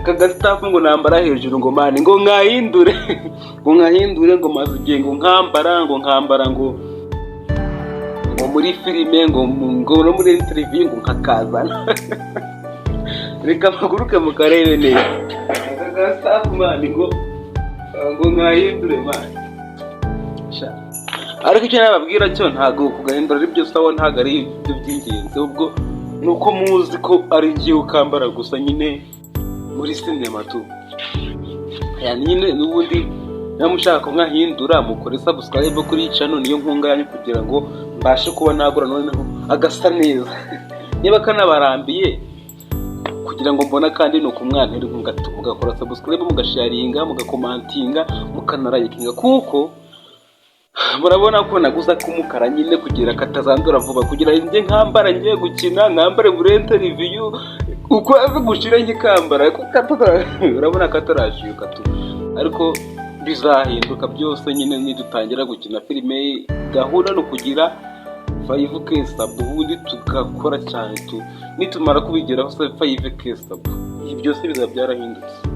Kagastafu ngo nambara hejuru ngo mani ngo nkahindure ngo maze igihe ngo nkambara ngo muri filime ngo no muri interview ngo nkakazana. Reka maguruke mu karere neza. Kagastafu mani ngo nkahindure mani. Ariko icyo nababwira cyo ntago kugahindura ari byo sawa, ntago ari ibyo by'ingenzi, ubwo nuko muzi ko ari ngiye ukambara gusa nyine muri sinema tu. Yani nyine n'ubundi namushaka nkahindura mukore subscribe kuri channel niyo nkunga yanyu kugira ngo mbashe kuba nagura noneho agasa neza. Niba kanabarambiye kugira ngo mbona kandi no kumwantera mugakora subscribe, mugasharinga, mugakomantinga, mukanarayikinga, kuko murabona ko naguza kumukara nyine kugira katazandura vuba, kugira nje nkambara ngiye gukina nkambare muri interview uko azi gushira nkikambara urabona katarashyuka tu. Ariko bizahinduka byose nyine nidutangira gukina filime. Gahunda no kugira 5k sub ubundi tugakora cyane tu, nitumara kubigeraho 5k sub ibi byose bizaba byarahindutse.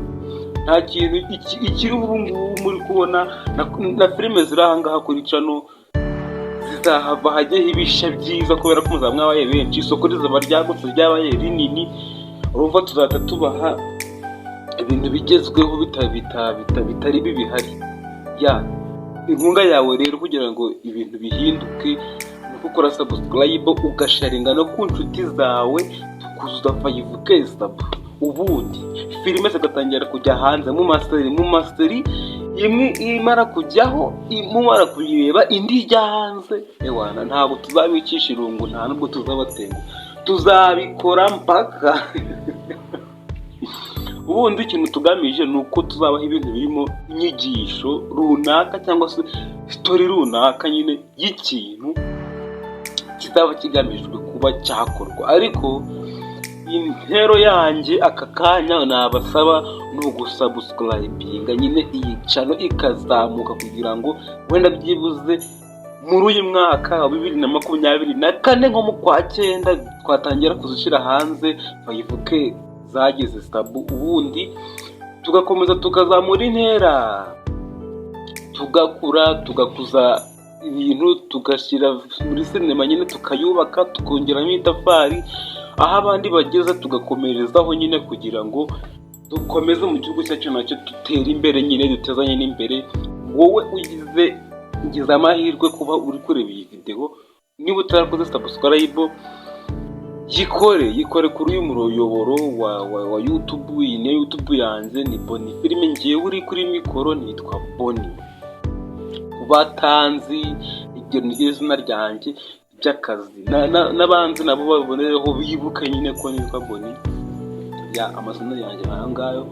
Nta kintu ikiri ubu ngubu muri kubona na filime zirahangaha kuri channel zizahava hajyeho ibisha byiza kubera ko muzaba mwabaye benshi, isoko rizaba ryagutse ryabaye rinini. Urumva tuzahita tubaha ibintu bigezweho bitari bibihari. Inkunga yawe rero kugira ngo ibintu bihinduke ni gukora subscribe, ugasharinga no ku nshuti zawe, tukuzuza 5k sub. Ubundi filime zigatangira kujya hanze mu masteri imwe imara kujyaho, imara kuyireba indi ijya hanze. Ewana ntabwo tuzabicisha irungu, nta nubwo tuzabatenga, tuzabikora mpaka. Ubundi ikintu tugamije ni uko tuzabaho ibintu birimo inyigisho runaka cyangwa se story runaka nyine y'ikintu kizaba kigamijwe kuba cyakorwa. Ariko intero yanjye aka kanya nabasaba no gusubscribinga nyine iyi channel ikazamuka kugira ngo wenda byibuze muri uyu mwaka wa 2024 nko mu kwa 9 twatangira kuzishira hanze 5k zageze sub. Ubundi tugakomeza tukazamura intera, tugakura, tugakuza ibintu, tugashyira muri sinema nyine tukayubaka, tukongeramo itafari aho abandi bageze, tugakomerezaho nyine kugira ngo dukomeze mu gihugu cyacu nacyo dutere imbere nyine dutezanye n'imbere. Wowe ugize amahirwe kuba uri kureba iyi video, niba utarakoze subscribe yikore kuri uyu muyoboro wa YouTube. Iyi ni YouTube yanjye, ni Boni Filime, ngiye uri kuri mikoro nitwa Boni. Batanzi ibyo ni izina ryanjye by'akazi, n'abanzi nabo babonereho bibuka nyine ko nitwa Boni. Amazina yanjye ahangayo,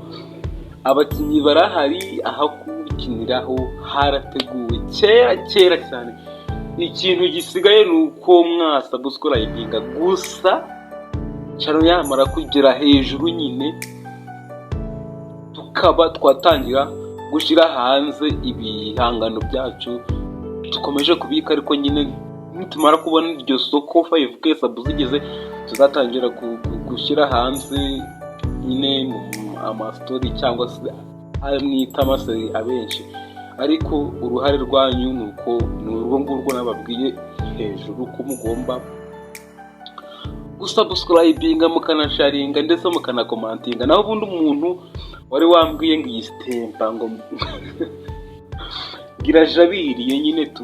abakinnyi barahari, aho kukiniraho harateguwe kera cyane. Ikintu gisigaye ni uko mwasubscribinga gusa channel yamara kugera hejuru nyine tukaba twatangira gushyira hanze ibihangano byacu dukomeje kubika. Ariko nyine nitumara kubona iryo soko 5k sub zigeze, tuzatangira gushyira hanze nyine amastory cyangwa se amwita amaseri abenshi. Ariko uruhare rwanyu nuko n'urwo ngurwo nababwiye hejuru ko mugomba gusubscribinga, mukanasharinga ndetse mukanakomantinga. Naho ubundi umuntu wari wambwiye ngo iyi stempa ngo girajabiriye nyine tu,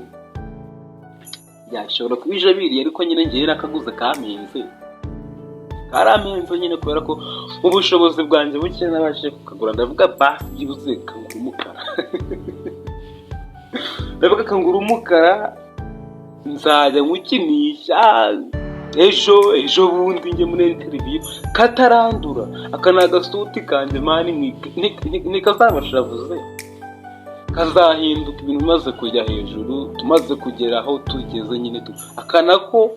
yashobora kubijabiriye, ariko nyine ngiye nakaguze karamenze nyine kubera ko ubushobozi bwanjye buke nabashe kukagura. Ndavuga basi yibuze kangura umukara ndavuga kangura umukara nzajya nkukinisha ejo bundi njye muri interview katarandura. Aka ni agasuti kanjye mani, nikazabashiravuze, kazahinduka ibintu bimaze kujya hejuru, tumaze kugera aho tugeze nyine aka nako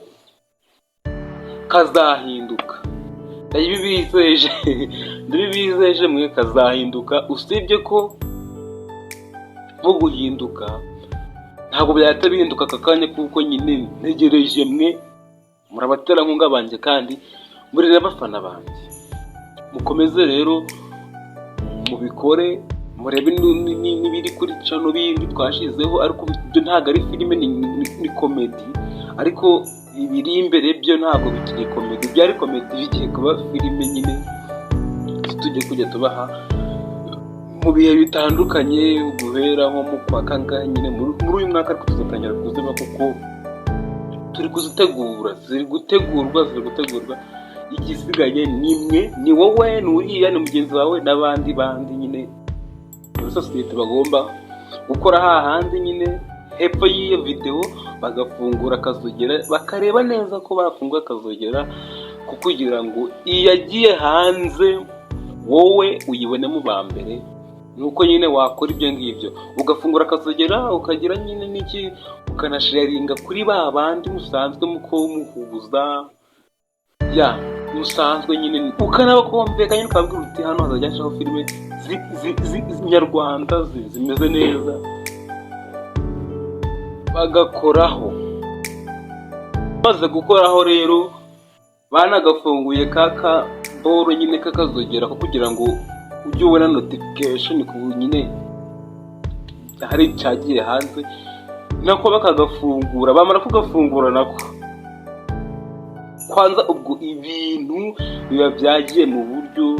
kazahinduka. Ndabibizeje mwe kazahinduka. Usibye ko nko guhinduka ntabwo byahita bihinduka aka kanya, kuko nyine ntegereje mwe murabatera nkunga banjye kandi muri rero abafana banjye mukomeze rero mubikore, murebe n'ibiri kuri cano bindi twashizeho, ariko ibyo ntabwo ari filime, ni komedi, ariko ibiri imbere byo ntabwo bikiri komedi, byari komedi bigiye kuba filime nyine tujye kujya tubaha mu bihe bitandukanye, guhera nko mu kwa kangahe nyine muri uyu mwaka, ariko tuzatangira kuziba kuko turi kuzitegura, ziri gutegurwa. Igisigaye ni wowe, ni uriya, ni mugenzi wawe n'abandi nyine muri sosiyete bagomba gukora hahandi nyine hepfo y'iyo video bagafungura akazogera, bakareba neza ko bafunguye akazogera, kugira ngo iyagiye hanze wowe uyibonemo ba mbere. Nuko nyine wakora ibyo ngibyo, ugafungura akazogera, ukagira nyine n'iki, ukanasharinga kuri ba bandi musanzwe muko muhuza musanzwe nyine, ukanabakumvikanye ukabwira uti hano hazajya hacaho filime nyarwanda zimeze neza, bagakoraho. Maze gukoraho rero banagafunguye kaka boro nyine kakazogera, kugira ngo ujye ubona notification ku nyine hari cyagiye hanze, nako bakagafungura. Bamara kugafungura nako kwanza ubwo ibintu biba byagiye mu buryo,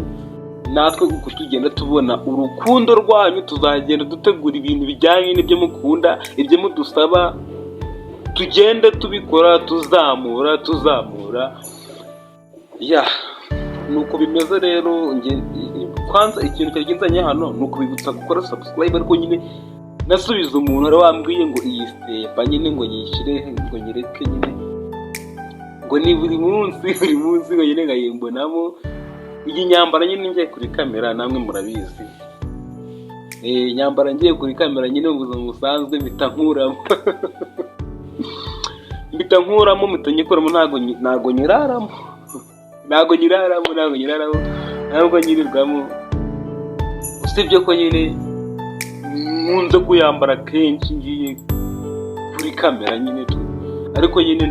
natwe uko tugenda tubona urukundo rwanyu, tuzagenda dutegura ibintu bijyanye n'ibyo mukunda, ibyo mudusaba, tugende tubikora, tuzamura nuko bimeze rero. Kwanza ikintu cyagenzanye hano ni ukubibutsa gukora subscribe, ariko nyine nasubiza umuntu ari wambwiye ngo iyi step nyine ngo yishire, ngo nyireke nyine, ngo ni buri munsi ngo nyine ngayimbonamo iyi nyambara nyine ngiye kuri kamera, namwe murabizi nyambara ngiye kuri kamera nyine mu buzima busanzwe mpita nkuramo mutanyikoramo, ntago nyiraramo ntabwo nyirirwamo, usibye ko nyine nkunze kuyambara kenshi ngiye kuri kamera nyine, ariko nyine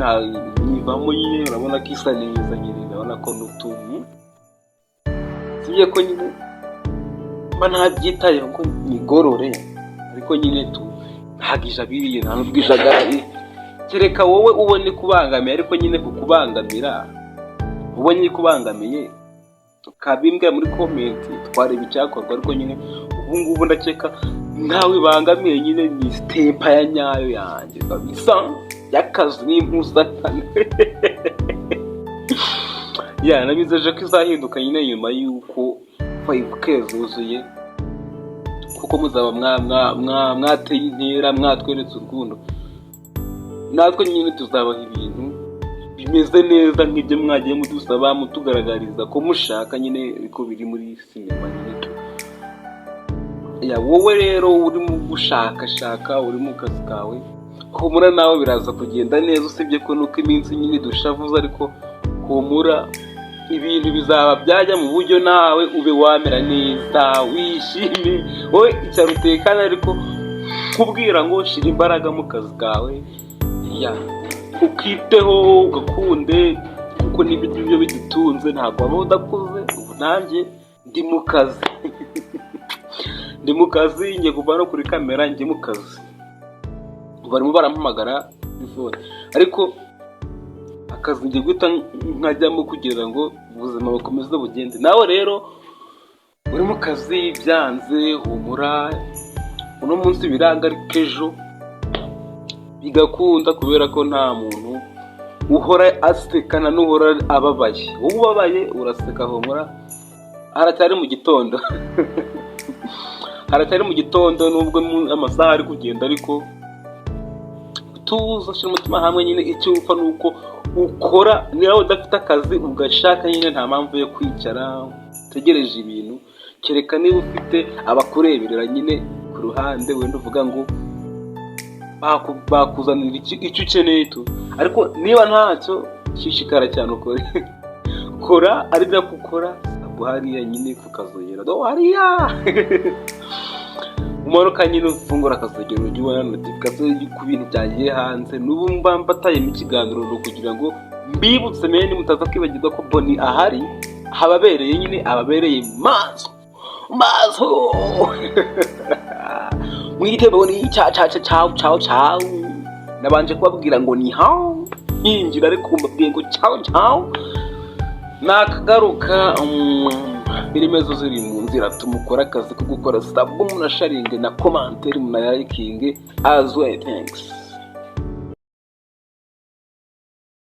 nyivamo nyine, urabona ko isa neza nyine, urabona ko n'utuntu, usibye ko nyine mba ntabyitayeho ko nigorore, ariko nyine ntabwo ijabiriye, nta n'ubwo ijagaraye, kereka wowe ubone kubangamiye, ariko nyine kukubangamira ubonye kubangamiye ukabimbwa muri komenti, twareba icyakorwa. Ariko nyine ubu ngubu ndakeka ntawe bangamiye, nyine ni stempa ya nyayo yanjye kabisa y'akazi n'impuzakano. Nabizeje ko izahinduka nyine nyuma y'uko 5K zuzuye, kuko muzaba mwateye intera, mwatweretse urukundo, natwe nyine tuzabaha ibintu bimeze neza nk'ibyo mwagiye mudusaba, mutugaragariza ko mushaka nyine biko biri muri sinema nyine. Wowe rero uri mu gushakashaka, uri mu kazi kawe, humura nawe biraza kugenda neza, usibye ko nuko iminsi nyine dushavuza, ariko humura ibintu bizaba byajya mu buryo nawe ube wamera neza, wishime, wowe icyaro utekana, ariko kubwira ngo shira imbaraga mu kazi kawe, ukiteho, ugakunde, kuko n'ibyo bidutunze, ntabwo waba udakuze. Ubu nanjye ndi mu kazi, ngiye kuva no kuri kamera, ndi mu kazi, barimo barampamagara telefone, ariko akazi ngiye guhita nkajyamo kugira ngo ubuzima bukomeze bugende. Nawe rero uri mu kazi byanze, humura, uno munsi biranga, ariko ejo bigakunda, kubera ko nta muntu uhora asekana n'uhora ababaye. Wowe ubabaye uraseka, humura, haracyari mu gitondo nubwo amasaha ari kugenda, ariko tuza shira umutima hamwe nyine. Icyo upfa nuko ukora, niba udafite akazi ugashaka nyine, nta mpamvu yo kwicara utegereje ibintu, kereka niba ufite abakureberera nyine ku ruhande, wenda uvuga ngo bakuzanira icyo ukeneye tu. Ariko niba ntacyo, shishikara cyane ukore kora, ari byo gukora hariya nyine kukazogera hariya umanuka nyine ufungura akazogera, ujye ubona notification ku bintu byagiye hanze. N'ubu mba mbatayemo ikiganiro kugira ngo mbibutse meni mutaza kwibagirwa ko Boni ahari, hababereye nyine ababereye maso mwite Boni ciao. Nabanje kubabwira ngo ni hao hinjira, ariko mbabwiye ngo ciao. Nakagaruka filime zo ziri mu nzira, tumukora akazi ko gukora sub, munasharinge na commentaire munayarikinge as well. Thanks.